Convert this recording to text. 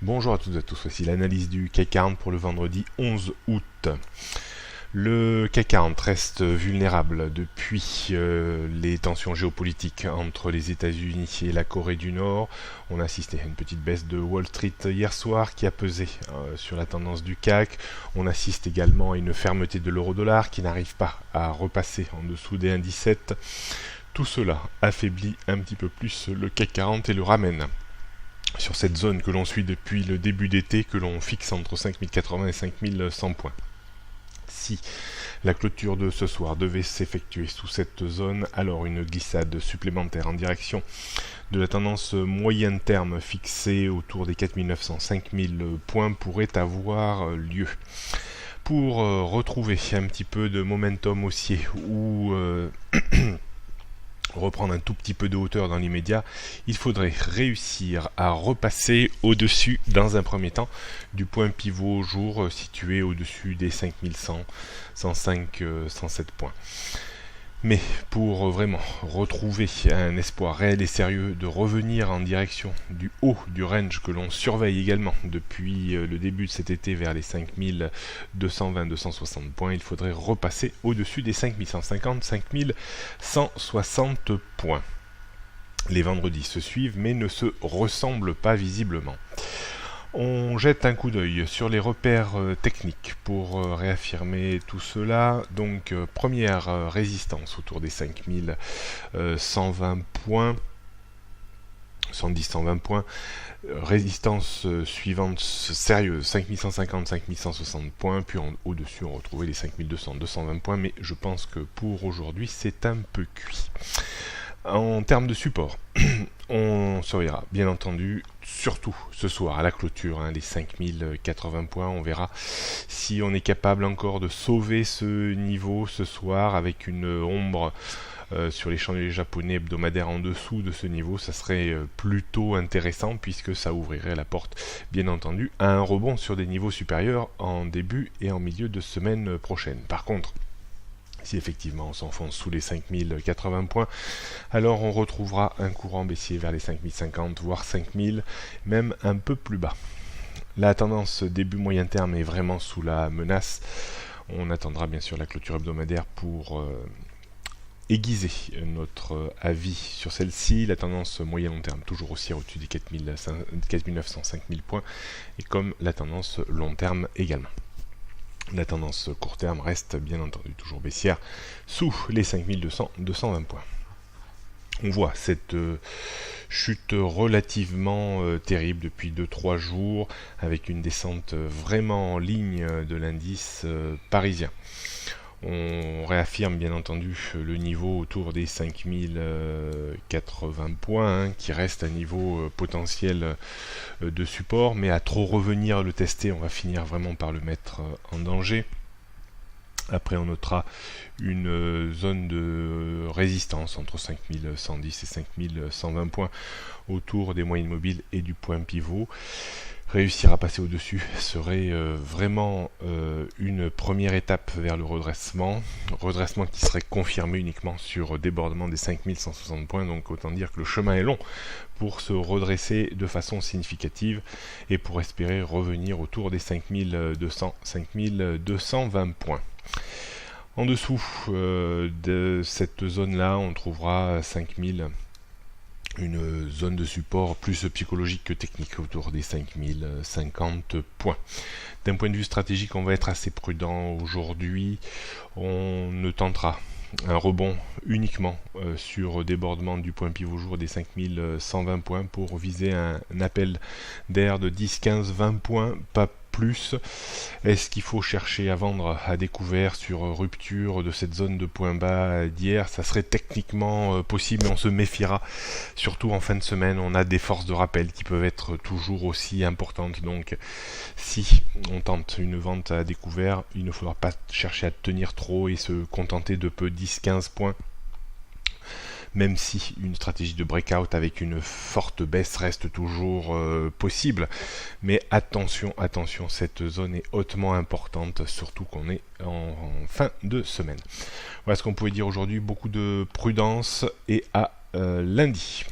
Bonjour à toutes et à tous, voici l'analyse du CAC 40 pour le vendredi 11 août. Le CAC 40 reste vulnérable depuis les tensions géopolitiques entre les États-Unis et la Corée du Nord. On a assisté à une petite baisse de Wall Street hier soir qui a pesé sur la tendance du CAC. On assiste également à une fermeté de l'euro-dollar qui n'arrive pas à repasser en dessous des 1,17. Tout cela affaiblit un petit peu plus le CAC 40 et le ramène sur cette zone que l'on suit depuis le début d'été, que l'on fixe entre 5080 et 5100 points. Si la clôture de ce soir devait s'effectuer sous cette zone, alors une glissade supplémentaire en direction de la tendance moyen terme fixée autour des 4900-5000 points pourrait avoir lieu. Pour retrouver un petit peu de momentum haussier ou reprendre un tout petit peu de hauteur dans l'immédiat, il faudrait réussir à repasser au-dessus, dans un premier temps, du point pivot jour situé au-dessus des 5100, 105, 107 points. Mais pour vraiment retrouver un espoir réel et sérieux de revenir en direction du haut du range que l'on surveille également depuis le début de cet été vers les 5220-260 points, il faudrait repasser au-dessus des 5150-5160 points. Les vendredis se suivent mais ne se ressemblent pas visiblement. On jette un coup d'œil sur les repères techniques pour réaffirmer tout cela. Donc première résistance autour des 5120 points, 110-120 points. Résistance suivante sérieuse, 5150-5160 points, puis au-dessus on retrouvait les 5200-220 points, mais je pense que pour aujourd'hui c'est un peu cuit. En termes de support, on surveillera bien entendu, surtout ce soir à la clôture, les 5080 points. On verra si on est capable encore de sauver ce niveau ce soir avec une ombre sur les chandeliers japonais hebdomadaires en dessous de ce niveau. Ça serait plutôt intéressant puisque ça ouvrirait la porte bien entendu à un rebond sur des niveaux supérieurs en début et en milieu de semaine prochaine. Par contre, si effectivement on s'enfonce sous les 5080 points, alors on retrouvera un courant baissier vers les 5050, voire 5000, même un peu plus bas. La tendance début moyen terme est vraiment sous la menace. On attendra bien sûr la clôture hebdomadaire pour aiguiser notre avis sur celle-ci. La tendance moyen long terme toujours haussière au-dessus des 4900-5000 points, et comme la tendance long terme également. La tendance court terme reste bien entendu toujours baissière sous les 5200-220 points. On voit cette chute relativement terrible depuis 2-3 jours avec une descente vraiment en ligne de l'indice parisien. On réaffirme bien entendu le niveau autour des 5080 points, qui reste un niveau potentiel de support, mais à trop revenir le tester, on va finir vraiment par le mettre en danger. Après, on notera une zone de résistance entre 5110 et 5120 points autour des moyennes mobiles et du point pivot. Réussir à passer au-dessus serait vraiment une première étape vers le redressement qui serait confirmé uniquement sur débordement des 5160 points, donc autant dire que le chemin est long pour se redresser de façon significative et pour espérer revenir autour des 5200-5220 points. En dessous de cette zone-là, on trouvera 5000, une zone de support plus psychologique que technique autour des 5050 points. D'un point de vue stratégique, on va être assez prudent aujourd'hui. On ne tentera un rebond uniquement sur débordement du point pivot jour des 5120 points pour viser un appel d'air de 10, 15, 20 points, pas plus. Est-ce qu'il faut chercher à vendre à découvert sur rupture de cette zone de point bas d'hier? Ça serait techniquement possible, mais on se méfiera. Surtout en fin de semaine, on a des forces de rappel qui peuvent être toujours aussi importantes. Donc si on tente une vente à découvert, il ne faudra pas chercher à tenir trop et se contenter de peu 10-15 points. Même si une stratégie de breakout avec une forte baisse reste toujours possible. Mais attention, cette zone est hautement importante, surtout qu'on est en fin de semaine. Voilà ce qu'on pouvait dire aujourd'hui, beaucoup de prudence et à lundi.